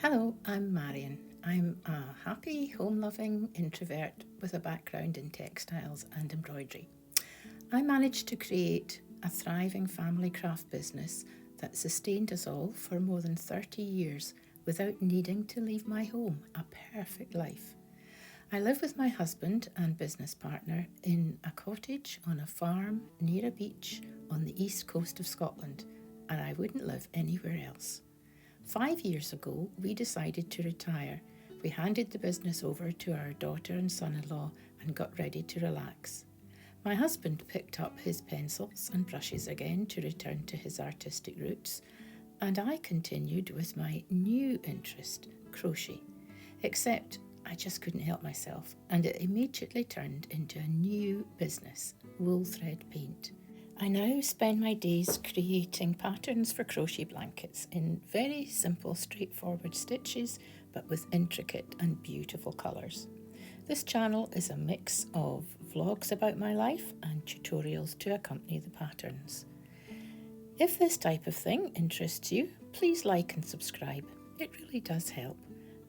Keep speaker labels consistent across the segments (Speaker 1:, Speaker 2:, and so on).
Speaker 1: Hello, I'm Marion. I'm a happy, home-loving introvert with a background in textiles and embroidery. I managed to create a thriving family craft business that sustained us all for more than 30 years without needing to leave my home, a perfect life. I live with my husband and business partner in a cottage on a farm near a beach on the east coast of Scotland, and I wouldn't live anywhere else. 5 years ago, we decided to retire. We handed the business over to our daughter and son-in-law and got ready to relax. My husband picked up his pencils and brushes again to return to his artistic roots, and I continued with my new interest, crochet. Except I just couldn't help myself, and it immediately turned into a new business, wool thread paint. I now spend my days creating patterns for crochet blankets in very simple, straightforward stitches, but with intricate and beautiful colours. This channel is a mix of vlogs about my life and tutorials to accompany the patterns. If this type of thing interests you, please like and subscribe. It really does help,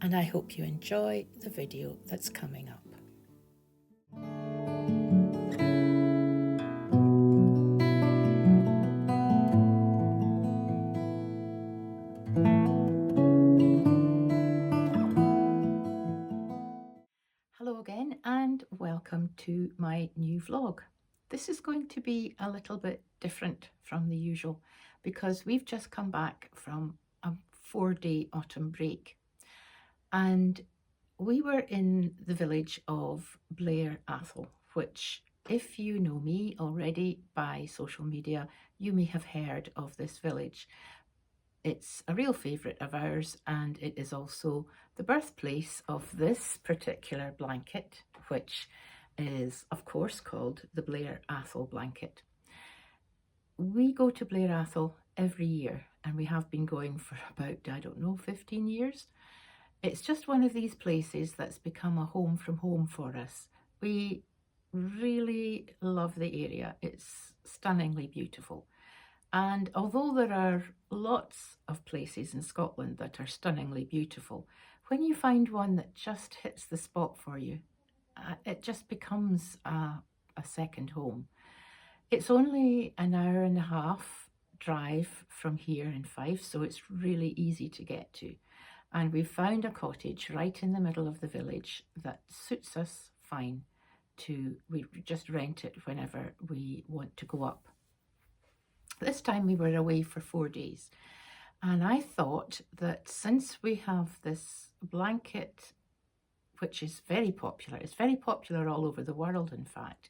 Speaker 1: and I hope you enjoy the video that's coming up. Hello again and welcome to my new vlog. This is going to be a little bit different from the usual because we've just come back from a 4-day autumn break, and we were in the village of Blair Atholl, which, if you know me already by social media, you may have heard of this village. It's a real favourite of ours, and it is also the birthplace of this particular blanket, which is of course called the Blair Atholl blanket. We go to Blair Atholl every year, and we have been going for about, 15 years. It's just one of these places that's become a home from home for us. We really love the area. It's stunningly beautiful. And although there are lots of places in Scotland that are stunningly beautiful, when you find one that just hits the spot for you, it just becomes a second home. It's only an hour and a half drive from here in Fife, so it's really easy to get to. And we've found a cottage right in the middle of the village that suits us fine. We just rent it whenever we want to go up. This time we were away for 4 days, and I thought that since we have this blanket, which is very popular, it's very popular all over the world in fact,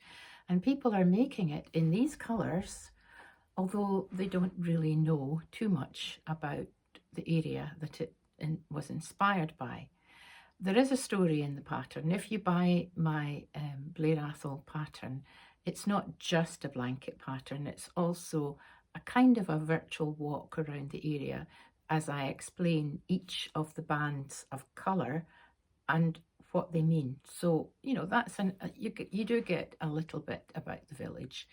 Speaker 1: and people are making it in these colours, although they don't really know too much about the area that it was inspired by. There is a story in the pattern. If you buy my Blair Atholl pattern, it's not just a blanket pattern, it's also a kind of a virtual walk around the area as I explain each of the bands of colour and what they mean. So, you know, you do get a little bit about the village.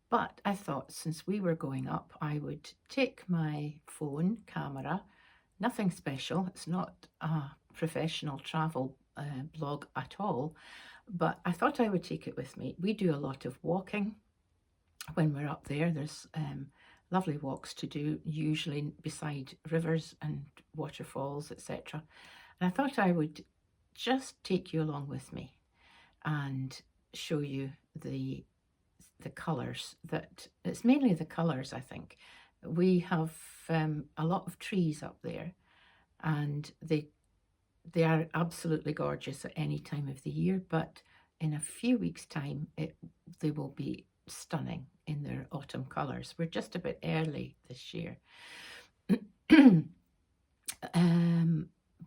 Speaker 1: But I thought since we were going up, I would take my phone camera, nothing special, it's not a professional travel blog at all, but I thought I would take it with me. We do a lot of walking when we're up there. There's lovely walks to do, usually beside rivers and waterfalls, etc. And I thought I would just take you along with me and show you the colours. That it's mainly the colours, I think. We have a lot of trees up there, and they are absolutely gorgeous at any time of the year, but in a few weeks' time they will be stunning in their autumn colours. We're just a bit early this year.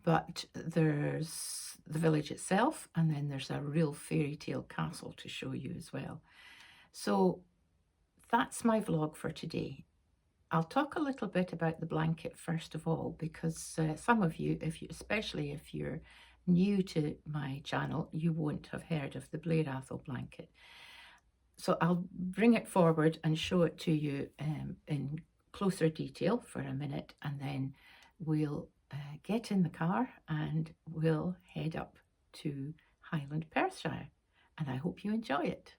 Speaker 1: But there's the village itself, and then there's a real fairy tale castle to show you as well. So that's my vlog for today. I'll talk a little bit about the blanket first of all, because some of you, especially if you're new to my channel, you won't have heard of the Blair Atholl blanket. So I'll bring it forward and show it to you in closer detail for a minute, and then we'll get in the car and we'll head up to Highland Perthshire, and I hope you enjoy it.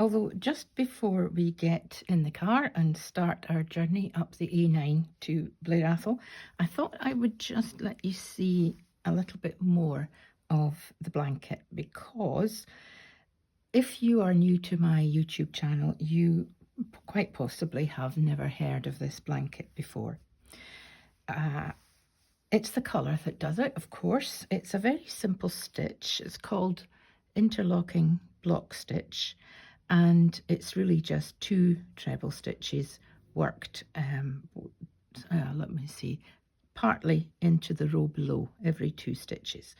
Speaker 1: Although just before we get in the car and start our journey up the A9 to Blair Atholl, I thought I would just let you see a little bit more of the blanket, because if you are new to my YouTube channel, you quite possibly have never heard of this blanket before. It's the colour that does it, of course. It's a very simple stitch. It's called interlocking block stitch, and it's really just 2 treble stitches worked, let me see, partly into the row below every 2 stitches.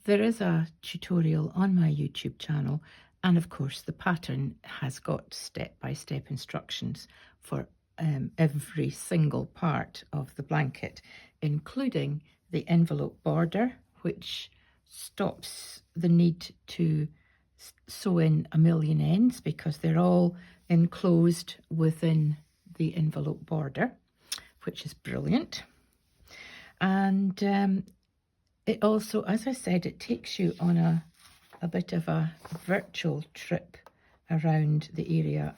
Speaker 1: There is a tutorial on my YouTube channel, and of course the pattern has got step-by-step instructions for every single part of the blanket, including the envelope border, which stops the need to sew in a million ends because they're all enclosed within the envelope border, which is brilliant. And it also, as I said, it takes you on a bit of a virtual trip around the area.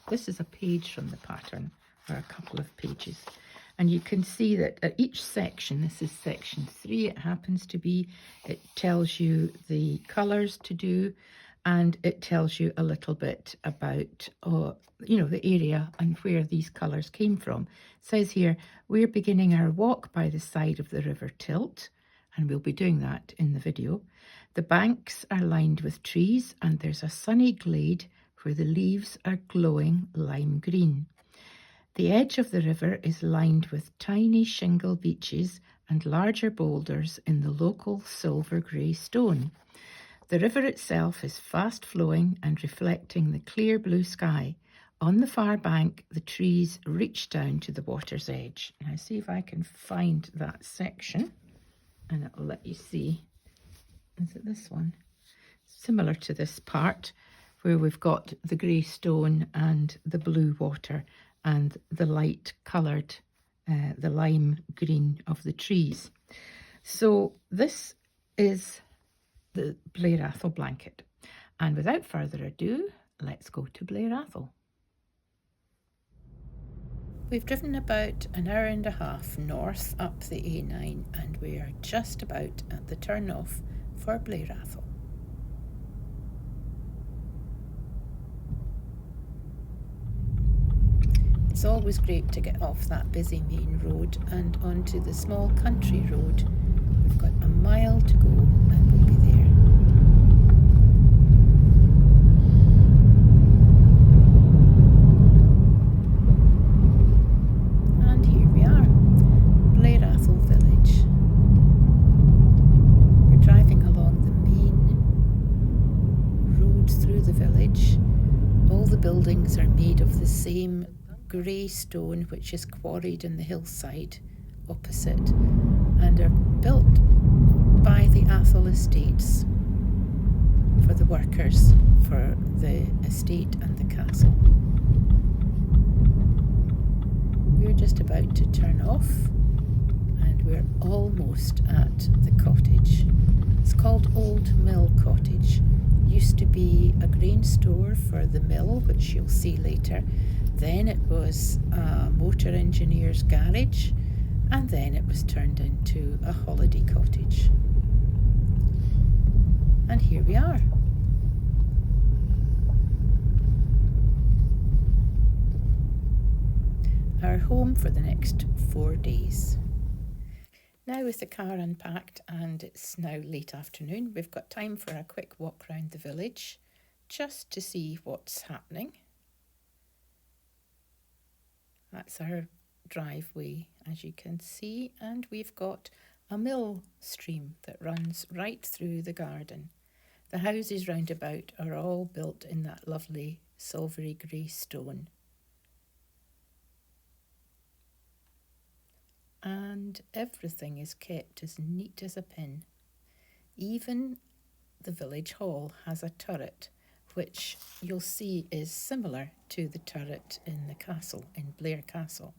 Speaker 1: This is a page from the pattern, or a couple of pages. And you can see that at each section, this is section 3, it happens to be, it tells you the colours to do, and it tells you a little bit about, the area and where these colours came from. It says here, we're beginning our walk by the side of the River Tilt, and we'll be doing that in the video. The banks are lined with trees, and there's a sunny glade where the leaves are glowing lime green. The edge of the river is lined with tiny shingle beaches and larger boulders in the local silver grey stone. The river itself is fast flowing and reflecting the clear blue sky. On the far bank, the trees reach down to the water's edge. Now see if I can find that section, and it'll let you see. Is it this one? Similar to this part, where we've got the grey stone and the blue water and the light coloured, the lime green of the trees. So this is the Blair Atholl blanket. And without further ado, let's go to Blair Atholl. We've driven about an hour and a half north up the A9, and we are just about at the turn off for Blair Atholl. It's always great to get off that busy main road and onto the small country road. We've got a mile to go and we'll be there. And here we are, Blair Atholl village. We're driving along the main road through the village. All the buildings are made of the same grey stone which is quarried in the hillside opposite, and are built by the Atholl estates for the workers for the estate and the castle. We're just about to turn off, and we're almost at the cottage. It's called Old Mill Cottage. Used to be a grain store for the mill, which you'll see later. Then it was a motor engineer's garage, and then it was turned into a holiday cottage. And here we are. Our home for the next 4 days. Now with the car unpacked and it's now late afternoon, we've got time for a quick walk around the village just to see what's happening. That's our driveway, as you can see, and we've got a mill stream that runs right through the garden. The houses round about are all built in that lovely silvery grey stone. And everything is kept as neat as a pin. Even the village hall has a turret, which you'll see is similar to the turret in the castle, in Blair Castle.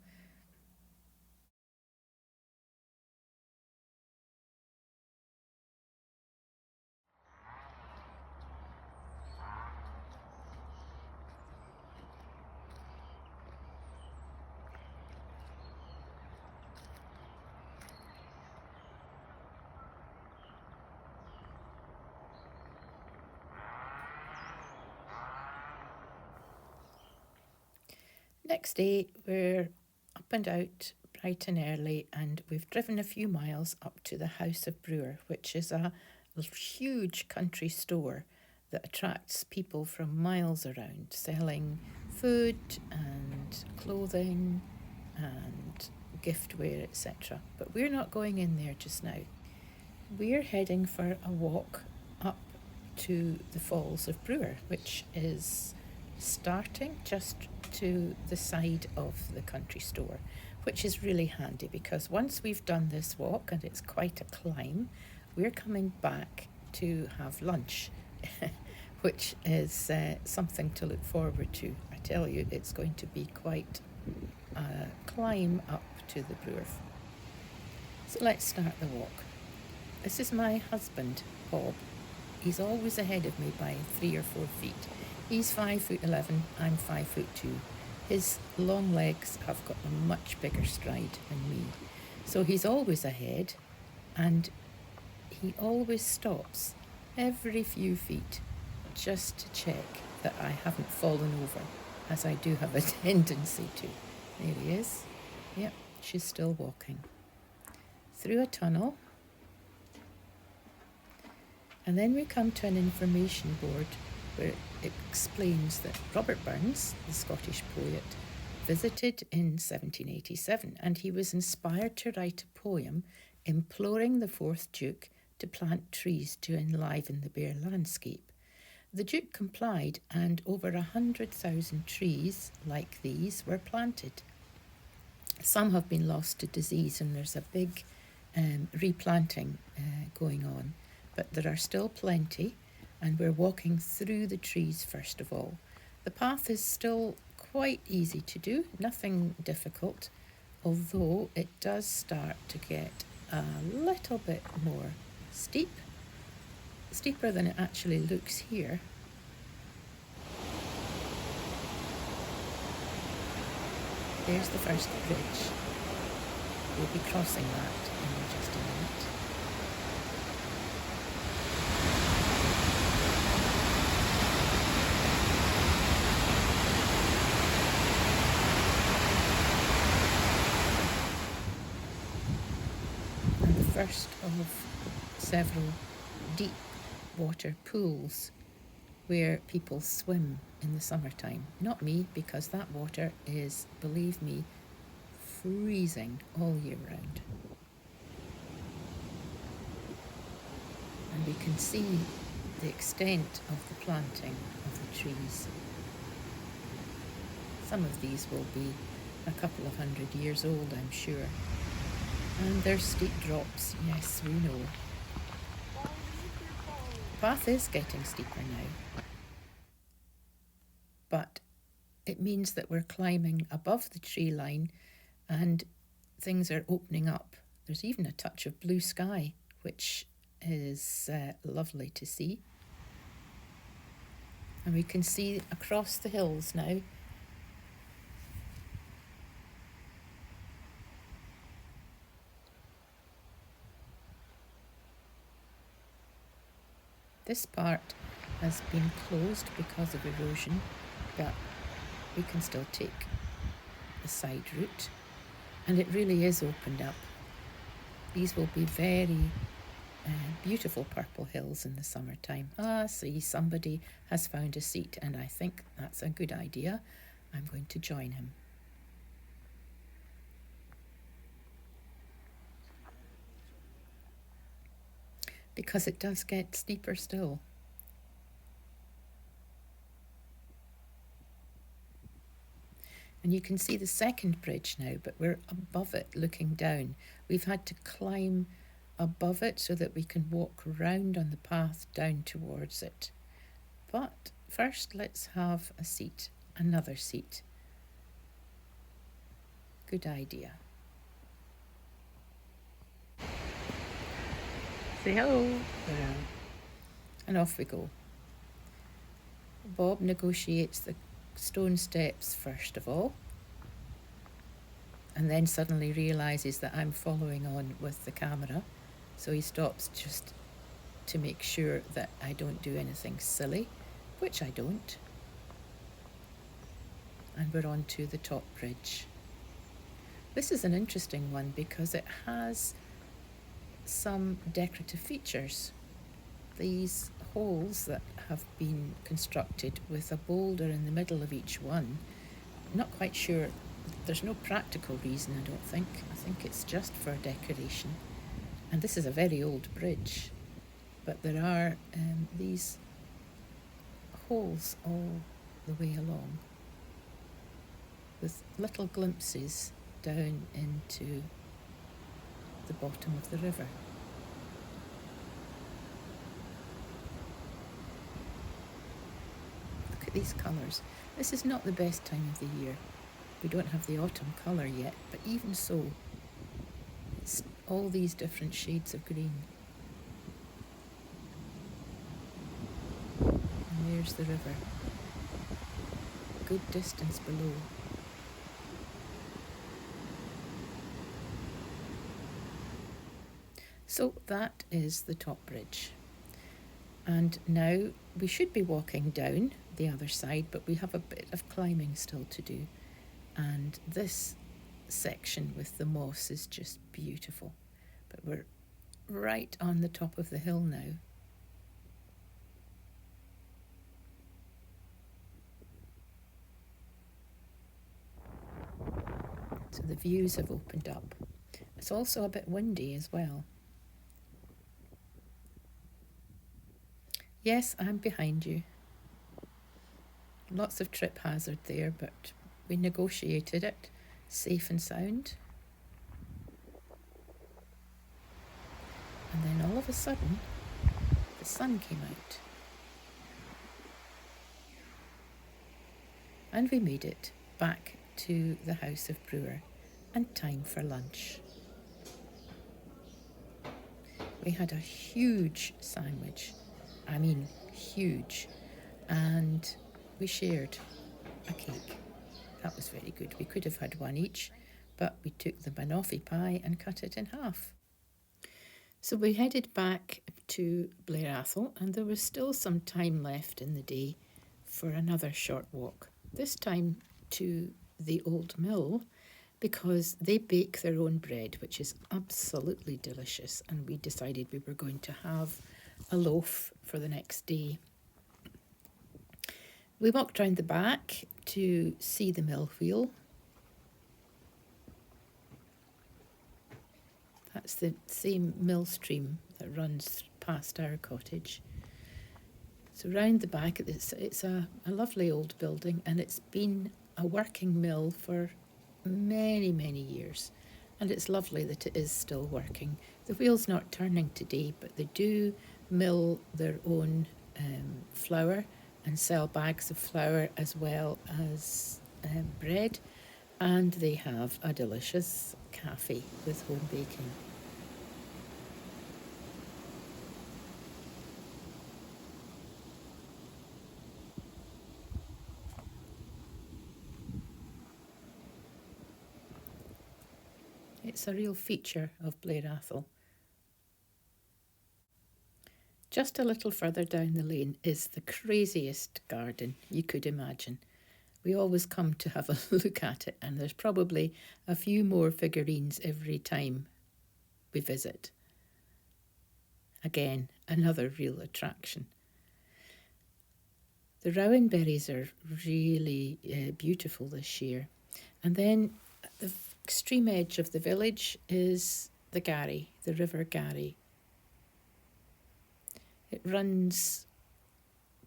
Speaker 1: Next day, we're up and out bright and early, and we've driven a few miles up to the House of Bruar, which is a huge country store that attracts people from miles around, selling food and clothing and giftware, etc. But we're not going in there just now. We're heading for a walk up to the Falls of Bruar, which is starting just to the side of the country store, which is really handy because once we've done this walk, and it's quite a climb, we're coming back to have lunch, which is something to look forward to. I tell you, it's going to be quite a climb up to the Bruar. So let's start the walk. This is my husband, Bob. He's always ahead of me by 3 or 4 feet. He's 5'11", I'm 5'2". His long legs have got a much bigger stride than me. So he's always ahead, and he always stops every few feet just to check that I haven't fallen over, as I do have a tendency to. There he is. Yep, she's still walking. Through a tunnel. And then we come to an information board where it explains that Robert Burns, the Scottish poet, visited in 1787, and he was inspired to write a poem imploring the 4th Duke to plant trees to enliven the bare landscape. The Duke complied, and over 100,000 trees like these were planted. Some have been lost to disease, and there's a big replanting going on. But there are still plenty, and we're walking through the trees first of all. The path is still quite easy to do, nothing difficult, although it does start to get a little bit more steeper than it actually looks here. There's the first bridge. We'll be crossing that in just a minute. First of several deep water pools where people swim in the summertime. Not me, because that water is, believe me, freezing all year round. And we can see the extent of the planting of the trees. Some of these will be a couple of 100 years old, I'm sure. And there's steep drops, yes, we know. The path is getting steeper now. But it means that we're climbing above the tree line and things are opening up. There's even a touch of blue sky, which is lovely to see. And we can see across the hills now. This part has been closed because of erosion, but we can still take the side route, and it really is opened up. These will be very beautiful purple hills in the summertime. See, somebody has found a seat, and I think that's a good idea. I'm going to join him. Because it does get steeper still. And you can see the second bridge now, but we're above it looking down. We've had to climb above it so that we can walk round on the path down towards it. But first let's have a seat, another seat. Good idea. Say hello. And off we go. Bob negotiates the stone steps first of all, and then suddenly realises that I'm following on with the camera, so he stops just to make sure that I don't do anything silly, which I don't. and we're on to the top bridge. This is an interesting one because it has some decorative features. These holes that have been constructed with a boulder in the middle of each one, I'm not quite sure, there's no practical reason, I don't think. I think it's just for decoration. And this is a very old bridge, but there are these holes all the way along with little glimpses down into the bottom of the river. Look at these colours. This is not the best time of the year. We don't have the autumn colour yet, but even so, it's all these different shades of green. And there's the river, a good distance below. So that is the top bridge. And now we should be walking down the other side, but we have a bit of climbing still to do. And this section with the moss is just beautiful. But we're right on the top of the hill now. So the views have opened up. It's also a bit windy as well. Yes, I'm behind you. Lots of trip hazard there, but we negotiated it, safe and sound. And then all of a sudden, the sun came out. And we made it back to the house of Bruar, and time for lunch. We had a huge sandwich. I mean, huge. And we shared a cake. That was very good. We could have had one each, but we took the banoffee pie and cut it in half. So we headed back to Blair Atholl, and there was still some time left in the day for another short walk. This time to the old mill, because they bake their own bread, which is absolutely delicious, and we decided we were going to have a loaf for the next day. We walked round the back to see the mill wheel. That's the same mill stream that runs past our cottage. So round the back, it's a lovely old building, and it's been a working mill for many, many years. And it's lovely that it is still working. The wheel's not turning today, but they do mill their own flour and sell bags of flour as well as bread. And they have a delicious cafe with home baking. It's a real feature of Blair Atholl. Just a little further down the lane is the craziest garden you could imagine. We always come to have a look at it, and there's probably a few more figurines every time we visit. Again, another real attraction. The rowan berries are really beautiful this year. And then at the extreme edge of the village is the Garry, the River Garry. It runs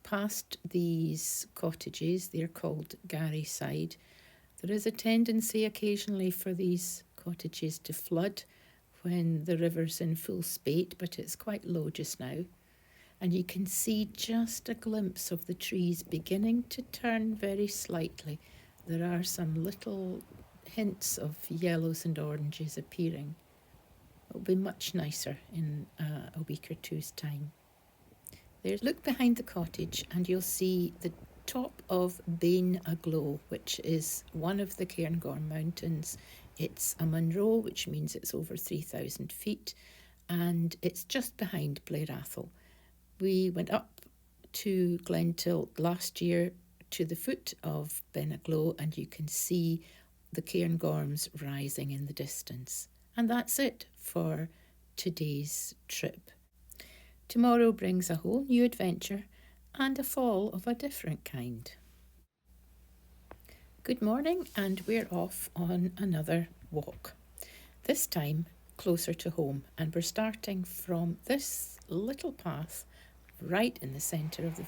Speaker 1: past these cottages. They're called Garry Side. There is a tendency occasionally for these cottages to flood when the river's in full spate, but it's quite low just now. And you can see just a glimpse of the trees beginning to turn very slightly. There are some little hints of yellows and oranges appearing. It'll be much nicer in a week or two's time. Look behind the cottage and you'll see the top of Bain Aglow, which is one of the Cairngorm Mountains. It's a Munro, which means it's over 3,000 feet, and it's just behind Blair Atholl. We went up to Glentilt last year to the foot of Benaglow and you can see the Cairngorms rising in the distance. And that's it for today's trip. Tomorrow brings a whole new adventure and a fall of a different kind. Good morning, and we're off on another walk. This time closer to home, and we're starting from this little path right in the centre of the...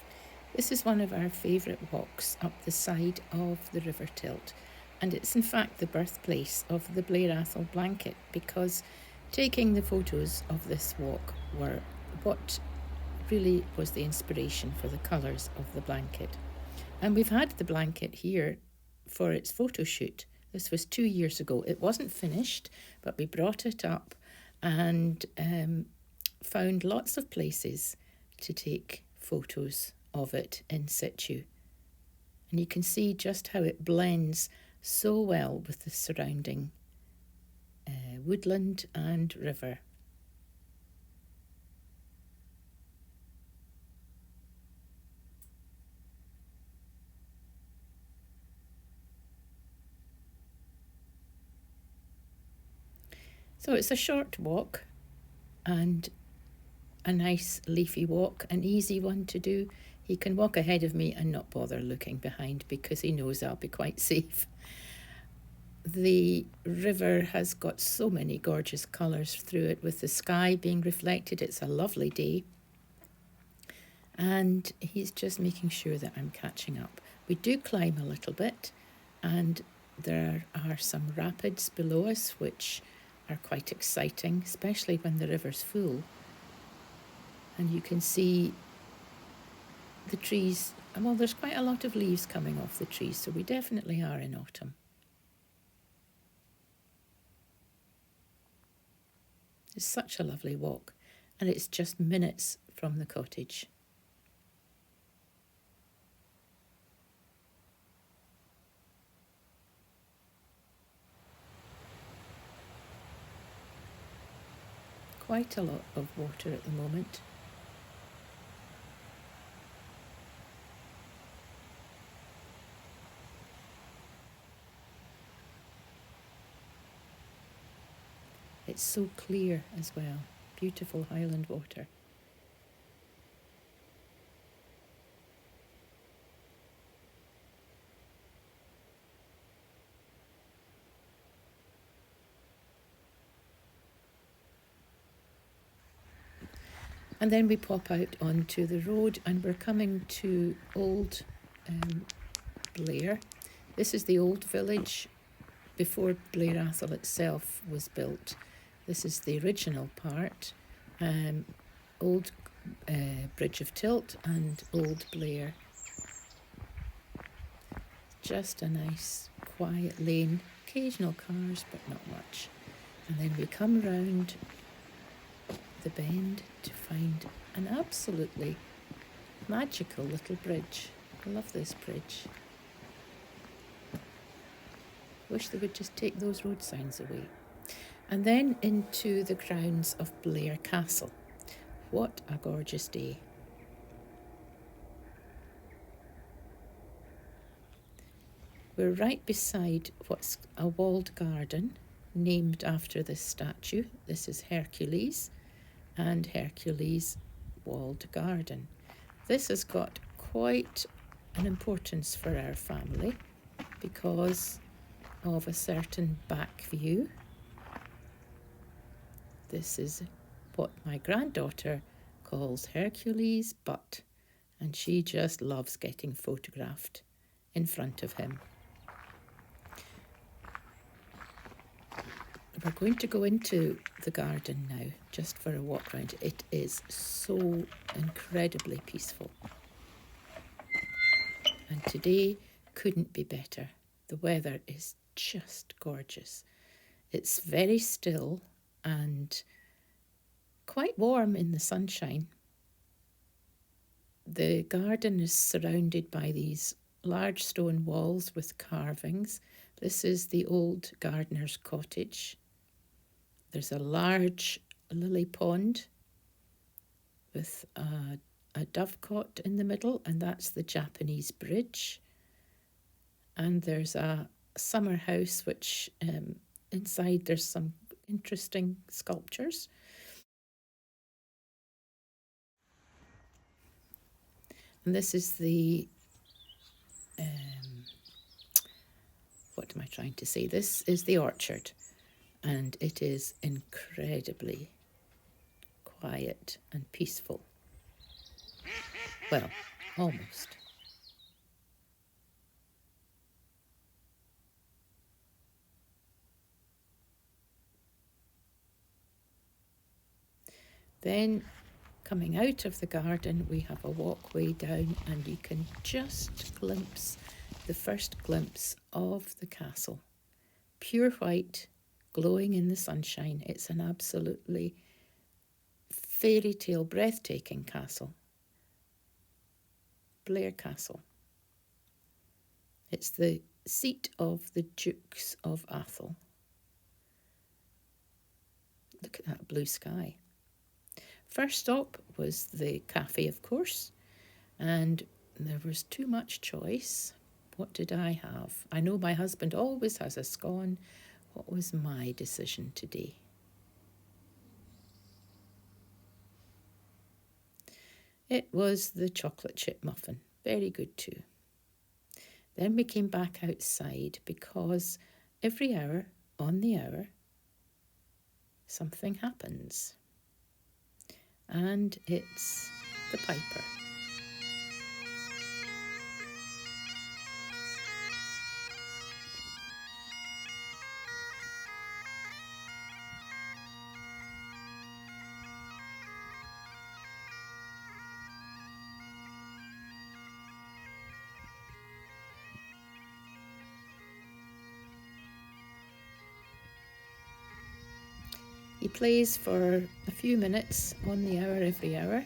Speaker 1: This is one of our favourite walks up the side of the River Tilt, and it's in fact the birthplace of the Blair Atholl blanket, because taking the photos of this walk were what really was the inspiration for the colours of the blanket. And we've had the blanket here for its photo shoot. This was 2 years ago. It wasn't finished, but we brought it up and found lots of places to take photos of it in situ. And you can see just how it blends so well with the surrounding woodland and river. So it's a short walk and a nice leafy walk, an easy one to do. He can walk ahead of me and not bother looking behind because he knows I'll be quite safe. The river has got so many gorgeous colours through it, with the sky being reflected. It's a lovely day. And he's just making sure that I'm catching up. We do climb a little bit, and there are some rapids below us, which are quite exciting, especially when the river's full. And you can see the trees, well, there's quite a lot of leaves coming off the trees, so we definitely are in autumn. It's such a lovely walk, and it's just minutes from the cottage. Quite a lot of water at the moment. It's so clear as well. Beautiful Highland water. And then we pop out onto the road, and we're coming to Old Blair. This is the old village before Blair Atholl itself was built. This is the original part. Old Bridge of Tilt and Old Blair. Just a nice quiet lane. Occasional cars, but not much. And then we come round the bend to find an absolutely magical little bridge. I love this bridge. Wish they would just take those road signs away. And then into the grounds of Blair Castle. What a gorgeous day. We're right beside what's a walled garden named after this statue. This is Hercules and Hercules' walled garden. This has got quite an importance for our family because of a certain back view. This is what my granddaughter calls Hercules' butt, and she just loves getting photographed in front of him. We're going to go into the garden now, just for a walk round. It is so incredibly peaceful. And today couldn't be better. The weather is just gorgeous. It's very still and quite warm in the sunshine. The garden is surrounded by these large stone walls with carvings. This is the old gardener's cottage. There's a large lily pond with a dovecot in the middle, and that's the Japanese bridge. And there's a summer house, which inside there's some interesting sculptures. And this is the, what am I trying to say? This is the orchard, and it is incredibly quiet and peaceful. Well, almost. Then, coming out of the garden, we have a walkway down, and you can just glimpse the first glimpse of the castle. Pure white, glowing in the sunshine. It's an absolutely fairy tale, breathtaking castle. Blair Castle. It's the seat of the Dukes of Atholl. Look at that blue sky. First stop was the cafe, of course, and there was too much choice. What did I have? I know my husband always has a scone. What was my decision today? It was the chocolate chip muffin. Very good too. Then we came back outside because every hour, on the hour, something happens. And it's the piper. He plays for a few minutes on the hour every hour.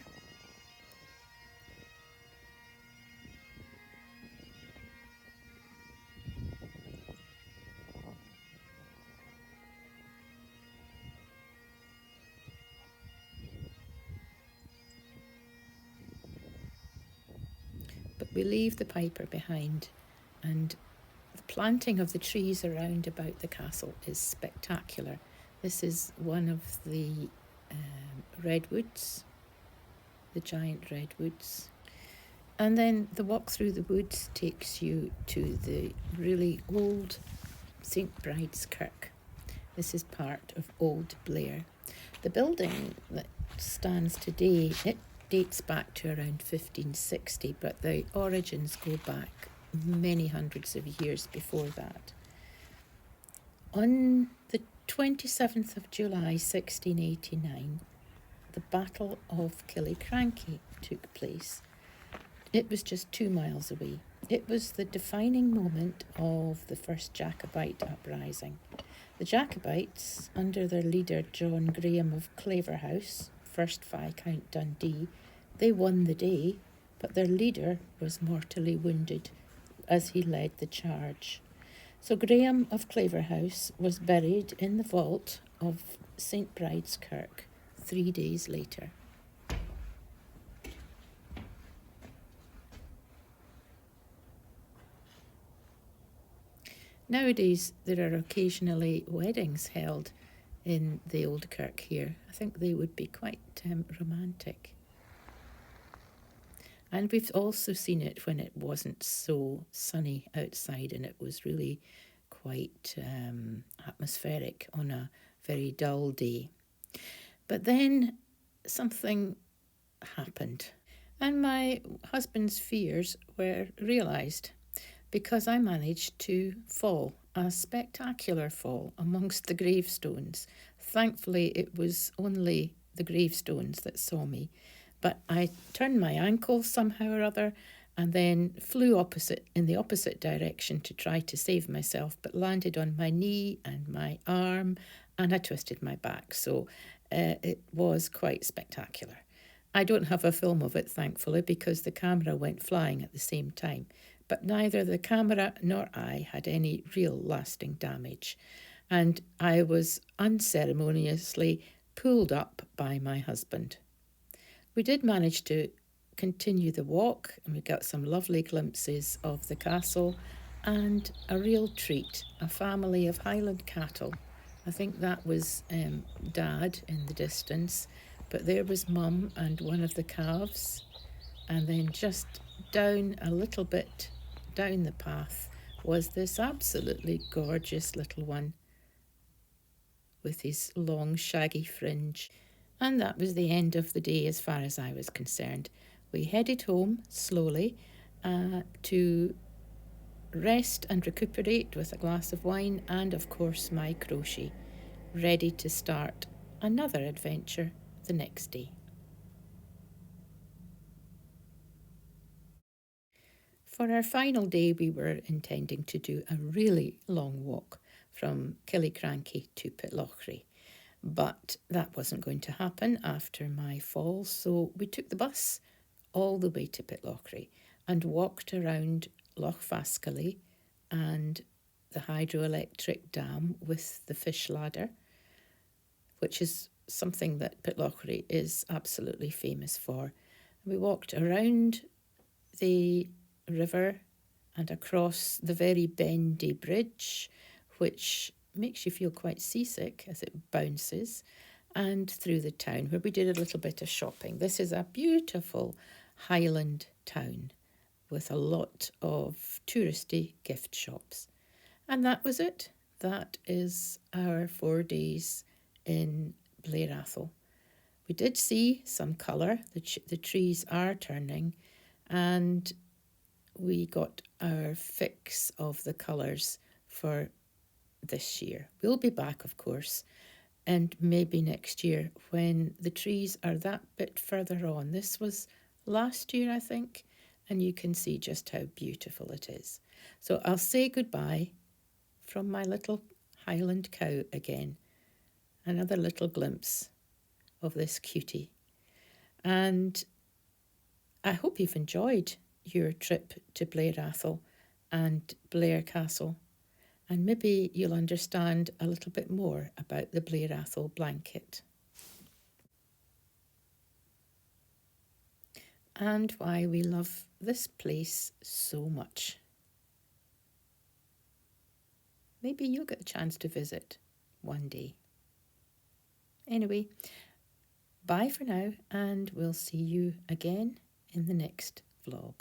Speaker 1: But we leave the piper behind, and the planting of the trees around about the castle is spectacular. This is one of the redwoods, the giant redwoods. And then the walk through the woods takes you to the really old St. Bride's Kirk. This is part of Old Blair. The building that stands today, it dates back to around 1560, but the origins go back many hundreds of years before that. On the 27th of July 1689, the Battle of Killiecrankie took place. It was just 2 miles away. It was the defining moment of the first Jacobite uprising. The Jacobites, under their leader John Graham of Claverhouse, 1st Viscount Dundee, they won the day, but their leader was mortally wounded as he led the charge. So Graham of Claverhouse was buried in the vault of St. Bride's Kirk 3 days later. Nowadays, there are occasionally weddings held in the old kirk here. I think they would be quite romantic. And we've also seen it when it wasn't so sunny outside and it was really quite atmospheric on a very dull day. But then something happened, and my husband's fears were realised because I managed to fall, a spectacular fall amongst the gravestones. Thankfully, it was only the gravestones that saw me, but I turned my ankle somehow or other and then flew in the opposite direction to try to save myself, but landed on my knee and my arm, and I twisted my back. So it was quite spectacular. I don't have a film of it, thankfully, because the camera went flying at the same time. But neither the camera nor I had any real lasting damage. And I was unceremoniously pulled up by my husband. We did manage to continue the walk, and we got some lovely glimpses of the castle and a real treat, a family of Highland cattle. I think that was Dad in the distance, but there was Mum and one of the calves, and then just down a little bit down the path was this absolutely gorgeous little one with his long shaggy fringe. And that was the end of the day as far as I was concerned. We headed home slowly to rest and recuperate with a glass of wine and, of course, my crochet, ready to start another adventure the next day. For our final day, we were intending to do a really long walk from Killiecrankie to Pitlochry, but that wasn't going to happen after my fall, so we took the bus all the way to Pitlochry and walked around Loch Fascally and the hydroelectric dam with the fish ladder, which is something that Pitlochry is absolutely famous for. We walked around the river and across the very bendy bridge, which makes you feel quite seasick as it bounces, and through the town where we did a little bit of shopping. This is a beautiful Highland town with a lot of touristy gift shops. And that was it. That is our 4 days in Blair Atholl. We did see some colour. The trees are turning, and we got our fix of the colours for this year. We'll be back, of course, and maybe next year when the trees are that bit further on. This was last year, I think, and you can see just how beautiful it is. So I'll say goodbye from my little Highland cow again. Another little glimpse of this cutie. And I hope you've enjoyed your trip to Blair Atholl and Blair Castle, and maybe you'll understand a little bit more about the Blair Atholl blanket and why we love this place so much. Maybe you'll get a chance to visit one day. Anyway, bye for now, and we'll see you again in the next vlog.